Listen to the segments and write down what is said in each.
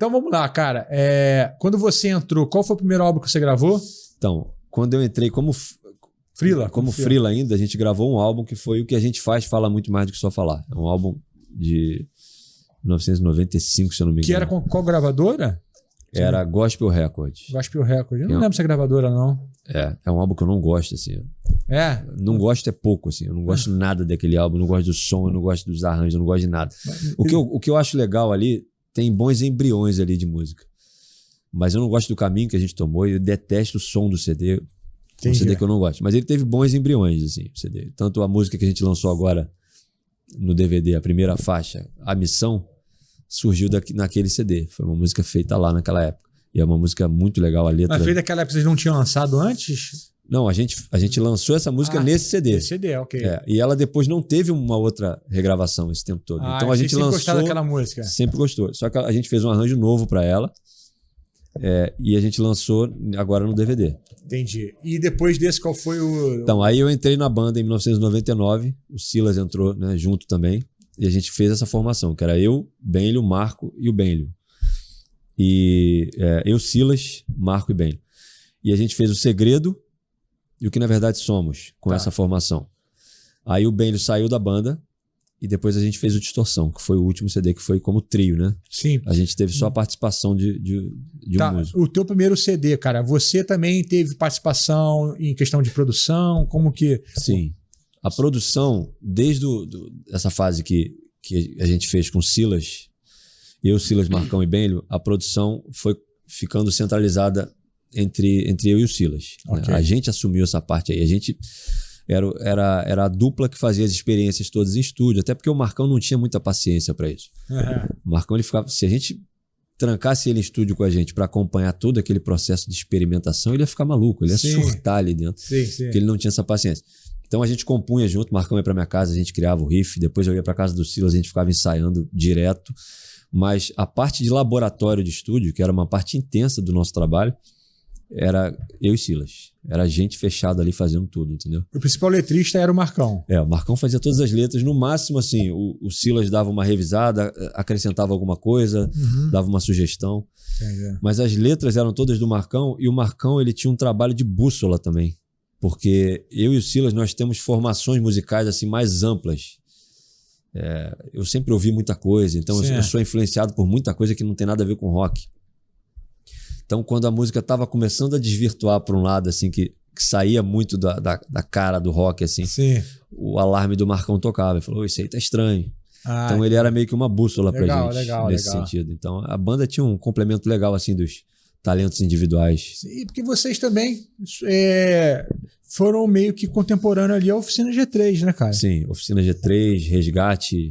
Então vamos lá, cara. Quando você entrou, qual foi o primeiro álbum que você gravou? Então, quando eu entrei como freela ainda, a gente gravou um álbum que foi o que a gente fala muito mais do que só falar. É um álbum de 1995, se eu não me engano. Que era com qual gravadora? Era Gospel Records. Gospel Records. Eu não lembro se é gravadora, não. É um álbum que eu não gosto, assim. Não gosto é pouco, assim. Eu não gosto nada daquele álbum, eu não gosto do som, eu não gosto dos arranjos, eu não gosto de nada. O que eu acho legal ali, tem bons embriões ali de música. Mas eu não gosto do caminho que a gente tomou e eu detesto o som do CD. Um CD que eu não gosto. Mas ele teve bons embriões, assim, o CD. Tanto a música que a gente lançou agora no DVD, a primeira faixa, A Missão, surgiu naquele CD. Foi uma música feita lá naquela época. E é uma música muito legal, a letra. Mas feita naquela época, vocês não tinham lançado antes? Não, a gente lançou essa música nesse CD. Nesse CD, ok. E ela depois não teve uma outra regravação esse tempo todo. Então a gente lançou... Sempre gostou daquela música? Sempre gostou. Só que a gente fez um arranjo novo pra ela. E a gente lançou agora no DVD. Entendi. E depois desse, qual foi o... Então, aí eu entrei na banda em 1999. O Silas entrou, né, junto também. E a gente fez essa formação, que era eu, Benlio, Marco e o Benlio. E eu, Silas, Marco e Benlio. E a gente fez o Segredo e o que na verdade somos com essa formação. Aí o Benlio saiu da banda e depois a gente fez o Distorção, que foi o último CD que foi como trio, né? Sim. A gente teve só a participação de um músico. O teu primeiro CD, cara, você também teve participação em questão de produção? Como que... Sim. A produção, desde essa fase que a gente fez com Silas, eu, Silas, Marcão e Benlio, a produção foi ficando centralizada entre eu e o Silas. Okay. Né? A gente assumiu essa parte aí. A gente era a dupla que fazia as experiências todas em estúdio, até porque o Marcão não tinha muita paciência para isso. O Marcão, ele ficava... Se a gente trancasse ele em estúdio com a gente para acompanhar todo aquele processo de experimentação, ele ia ficar maluco, ele ia surtar ali dentro, porque ele não tinha essa paciência. Então a gente compunha junto, o Marcão ia pra minha casa, a gente criava o riff, depois eu ia pra casa do Silas, a gente ficava ensaiando direto. Mas a parte de laboratório de estúdio, que era uma parte intensa do nosso trabalho, era eu e Silas. Era a gente fechado ali fazendo tudo, entendeu? O principal letrista era o Marcão. O Marcão fazia todas as letras. No máximo, assim, o Silas dava uma revisada, acrescentava alguma coisa, dava uma sugestão. Entendi. Mas as letras eram todas do Marcão, e o Marcão, ele tinha um trabalho de bússola também. Porque eu e o Silas, nós temos formações musicais assim mais amplas. Eu sempre ouvi muita coisa, então eu sou influenciado por muita coisa que não tem nada a ver com rock. Então, quando a música estava começando a desvirtuar para um lado, assim, que saía muito da cara do rock, assim, o alarme do Marcão tocava. Ele falou, isso aí tá estranho. Então ele era meio que uma bússola pra gente nesse sentido. Então a banda tinha um complemento legal, assim, dos talentos individuais. E porque vocês também foram meio que contemporâneos ali à Oficina G3, né, cara? Sim, Oficina G3, Resgate.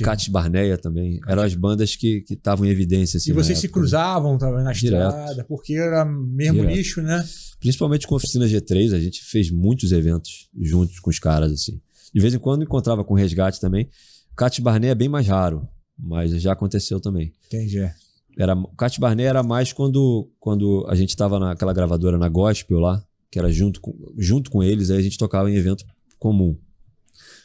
Cates Barneia também. Eram as bandas que estavam em evidência. Assim, e vocês se cruzavam na estrada, porque era mesmo lixo, né? Principalmente com a Oficina G3, a gente fez muitos eventos juntos com os caras, assim. De vez em quando encontrava com Resgate também. Cates Barneia é bem mais raro, mas já aconteceu também. Entendi. O Cates Barneia era mais quando a gente estava naquela gravadora na Gospel lá, que era junto com eles, aí a gente tocava em evento comum.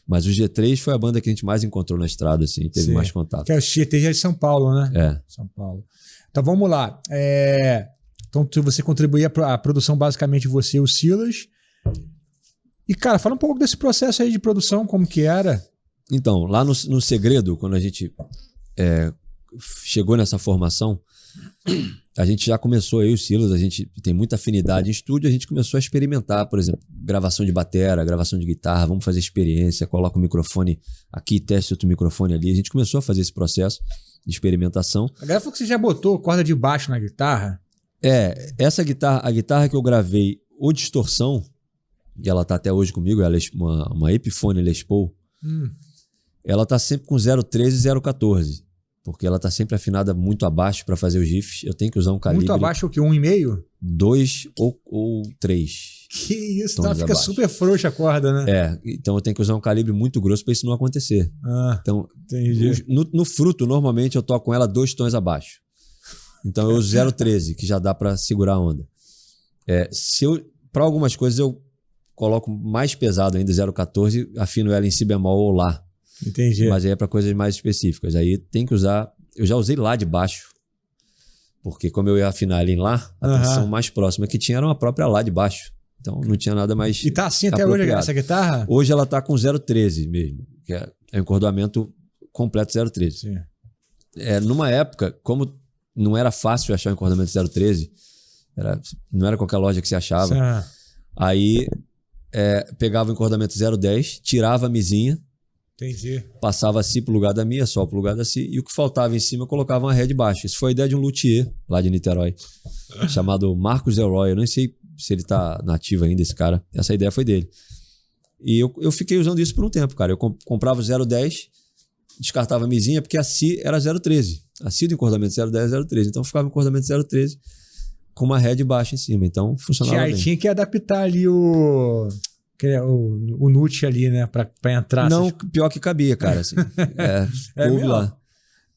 Mas o G3 foi a banda que a gente mais encontrou na estrada, assim, teve mais contato. Que é o G3 é de São Paulo, né? São Paulo. Então vamos lá. Então você contribuía para a produção, basicamente você e o Silas. E, cara, fala um pouco desse processo aí de produção, como que era. Então, lá no Segredo, quando a gente chegou nessa formação, a gente já começou, eu e o Silas, a gente tem muita afinidade em estúdio, a gente começou a experimentar, por exemplo, gravação de batera, gravação de guitarra, vamos fazer experiência, coloca o microfone aqui, testa outro microfone ali. A gente começou a fazer esse processo de experimentação. A galera falou que você já botou corda de baixo na guitarra? Essa guitarra, a guitarra que eu gravei, o Distorção, e ela tá até hoje comigo, ela é uma Epiphone Les Paul, ela tá sempre com 0,13 e 0,14. Porque ela tá sempre afinada muito abaixo para fazer os riffs. Eu tenho que usar um calibre... Muito abaixo o quê? 1,5? 2 ou 3. Que isso, tá? Fica super frouxa a corda, né? Então eu tenho que usar um calibre muito grosso para isso não acontecer. Então, entendi. No fruto, normalmente eu toco com ela 2 tons abaixo. Então eu uso 0,13, que já dá para segurar a onda. Para algumas coisas eu coloco mais pesado ainda, 0,14, afino ela em si bemol ou lá. Entendi. Mas aí é para coisas mais específicas. Aí tem que usar... Eu já usei lá de baixo Porque como eu ia afinar ele em Lá, a tensão mais próxima que tinha era uma própria Lá de baixo. Então não tinha nada mais. E tá assim até hoje essa guitarra? Hoje ela tá com 013 mesmo, que é um encordoamento completo 013. Sim. Numa época, como não era fácil achar um encordoamento 013, não era qualquer loja que se achava. Sim. Aí pegava o encordamento 010, tirava a mizinha. Entendi. Passava a Si pro lugar da Mi, a Sol pro lugar da Si, e o que faltava em cima eu colocava uma head baixa. Isso foi a ideia de um luthier lá de Niterói, chamado Marcos Elroy. Eu nem sei se ele tá nativo ainda, esse cara. Essa ideia foi dele. E eu fiquei usando isso por um tempo, cara. Eu comprava o 010, descartava a mizinha, porque a Si era 013. A Si do encordamento 010 é 013. Então ficava o encordamento 013 com uma head baixa em cima. Então funcionava bem. Tinha que adaptar ali o nut ali, né? Pra entrar. Não, pior que cabia, cara. Assim. Coube lá.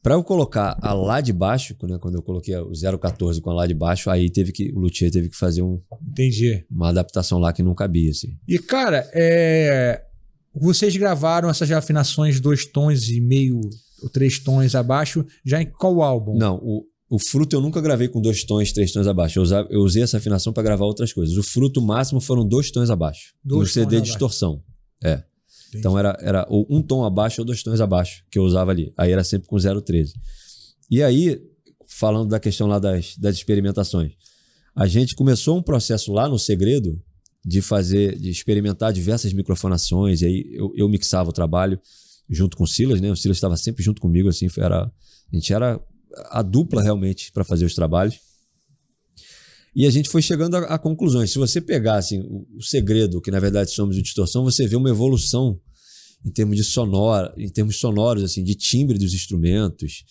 Pra eu colocar a Lá de baixo, né, quando eu coloquei o 014 com a Lá de baixo, aí o luthier teve que fazer uma adaptação lá que não cabia. Assim. E, cara, vocês gravaram essas afinações 2 tons e meio ou 3 tons abaixo, já em qual álbum? Não, o Fruto eu nunca gravei com 2 tons, 3 tons abaixo. Eu usei essa afinação para gravar outras coisas. O Fruto máximo foram 2 tons abaixo. No CD de distorção. Entendi. Então era ou 1 tom abaixo ou 2 tons abaixo que eu usava ali. Aí era sempre com 013. E aí, falando da questão lá das experimentações, a gente começou um processo lá no Segredo de experimentar diversas microfonações. E aí eu mixava o trabalho junto com o Silas, né? O Silas estava sempre junto comigo, assim, a gente era a dupla realmente para fazer os trabalhos. E a gente foi chegando a conclusões. Se você pegar assim, o Segredo, que na verdade somos o Distorção, você vê uma evolução em termos sonoros, assim, de timbre dos instrumentos,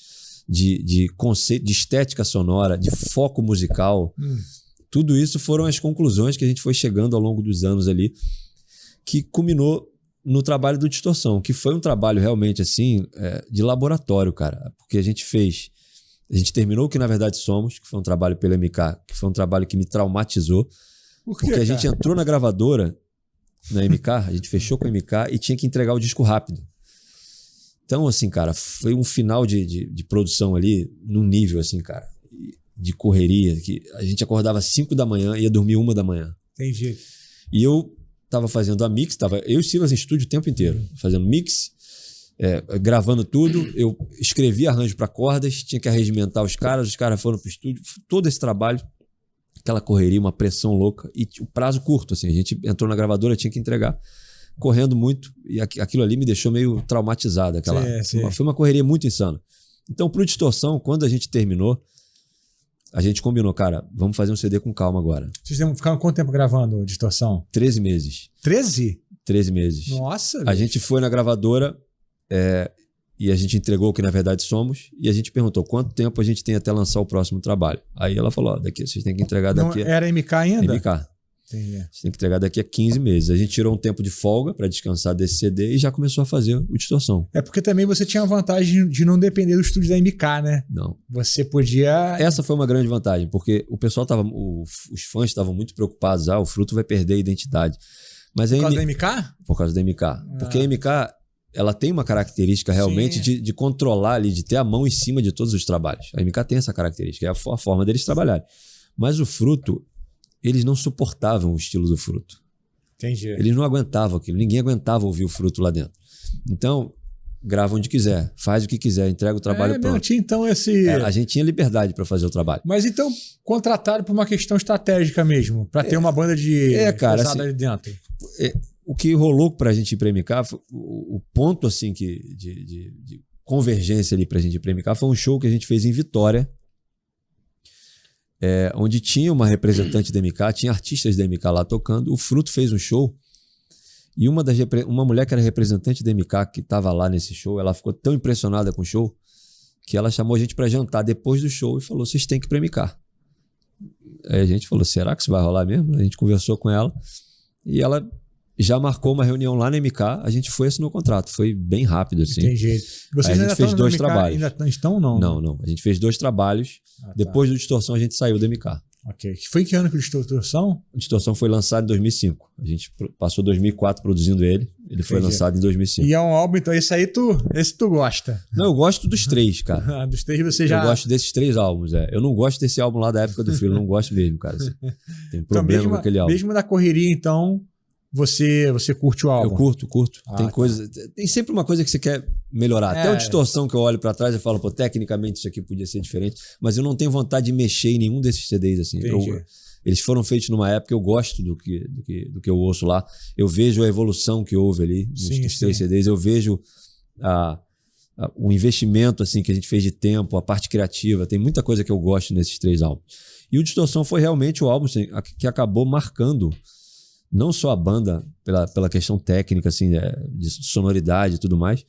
de conceito, de estética sonora, de foco musical. Tudo isso foram as conclusões que a gente foi chegando ao longo dos anos ali, que culminou no trabalho do Distorção, que foi um trabalho realmente assim, de laboratório, cara. Porque a gente terminou o que na verdade somos, que foi um trabalho pela MK, que foi um trabalho que me traumatizou. Por quê, porque a gente entrou na gravadora, na MK, a gente fechou com a MK e tinha que entregar o disco rápido. Então, assim, cara, foi um final de produção ali, num nível, assim, cara, de correria, que a gente acordava às 5 da manhã e ia dormir 1 da manhã. Entendi. E eu tava fazendo a mix, eu e o Silas em estúdio o tempo inteiro, fazendo mix, gravando tudo. Eu escrevi arranjo para cordas, tinha que arregimentar os caras foram pro estúdio, todo esse trabalho, aquela correria, uma pressão louca e o prazo curto, assim, a gente entrou na gravadora, tinha que entregar correndo muito e aquilo ali me deixou meio traumatizado, foi uma correria muito insana. Então pro Distorção, quando a gente terminou, a gente combinou, cara, vamos fazer um CD com calma agora. Vocês ficaram quanto tempo gravando Distorção? 13 meses. 13? 13 meses. Nossa! A gente foi na gravadora e a gente entregou o que na verdade somos e a gente perguntou quanto tempo a gente tem até lançar o próximo trabalho. Aí ela falou, daqui vocês têm que entregar daqui... Não era MK ainda? MK. Entendi. Você tem que entregar daqui a 15 meses. A gente tirou um tempo de folga para descansar desse CD e já começou a fazer o Distorção. Porque também você tinha a vantagem de não depender do estúdio da MK, né? Não. Você podia... Essa foi uma grande vantagem, porque o pessoal os fãs estavam muito preocupados. O Fruto vai perder a identidade. Mas por causa da MK? Por causa da MK. Porque a MK, ela tem uma característica realmente de controlar ali, de ter a mão em cima de todos os trabalhos. A MK tem essa característica, é a forma deles trabalharem. Mas o Fruto, eles não suportavam o estilo do Fruto. Entendi. Eles não aguentavam aquilo, ninguém aguentava ouvir o Fruto lá dentro. Então, grava onde quiser, faz o que quiser, entrega o trabalho pronto. Tinha, então, a gente tinha liberdade para fazer o trabalho. Mas então, contrataram por uma questão estratégica mesmo, para ter uma banda de pesada assim, ali dentro. O que rolou pra gente ir pra MK, o ponto assim de convergência ali pra gente ir pra MK foi um show que a gente fez em Vitória, onde tinha uma representante da MK, tinha artistas da MK lá tocando. O Fruto fez um show e uma mulher que era representante da MK que estava lá nesse show, ela ficou tão impressionada com o show que ela chamou a gente para jantar depois do show e falou, vocês têm que ir pra MK. Aí a gente falou, será que isso vai rolar mesmo? A gente conversou com ela e ela já marcou uma reunião lá na MK, a gente foi e assinou o contrato. Foi bem rápido, assim. Tem jeito. Vocês a gente fez 2 trabalhos. Ainda estão ou não? Não. A gente fez 2 trabalhos. Depois do Distorção, a gente saiu da MK. Ok. Foi que ano que o Distorção? O Distorção foi lançado em 2005. A gente passou 2004 produzindo ele. Ele foi lançado em 2005. E é um álbum, então esse tu gosta? Não, eu gosto dos 3, cara. Dos 3 você já... Eu gosto desses 3 álbuns, Eu não gosto desse álbum lá da época do Filho, eu não gosto mesmo, cara. Assim. Tem problema então, com aquele álbum. Mesmo na correria, então, você curte o álbum? Eu curto. Tem sempre uma coisa que você quer melhorar. Até o Distorção que eu olho pra trás e falo, pô, tecnicamente isso aqui podia ser diferente, mas eu não tenho vontade de mexer em nenhum desses CDs, assim. Eles foram feitos numa época, eu gosto do que eu ouço lá. Eu vejo a evolução que houve ali nos 3 CDs. Eu vejo o investimento assim, que a gente fez de tempo, a parte criativa. Tem muita coisa que eu gosto nesses 3 álbuns. E o Distorção foi realmente o álbum assim, que acabou marcando não só a banda pela questão técnica, assim, de sonoridade e tudo mais,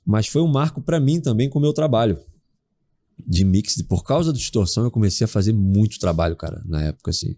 mas foi um marco para mim também com o meu trabalho de mix. Por causa do Distorção, eu comecei a fazer muito trabalho, cara, na época, assim.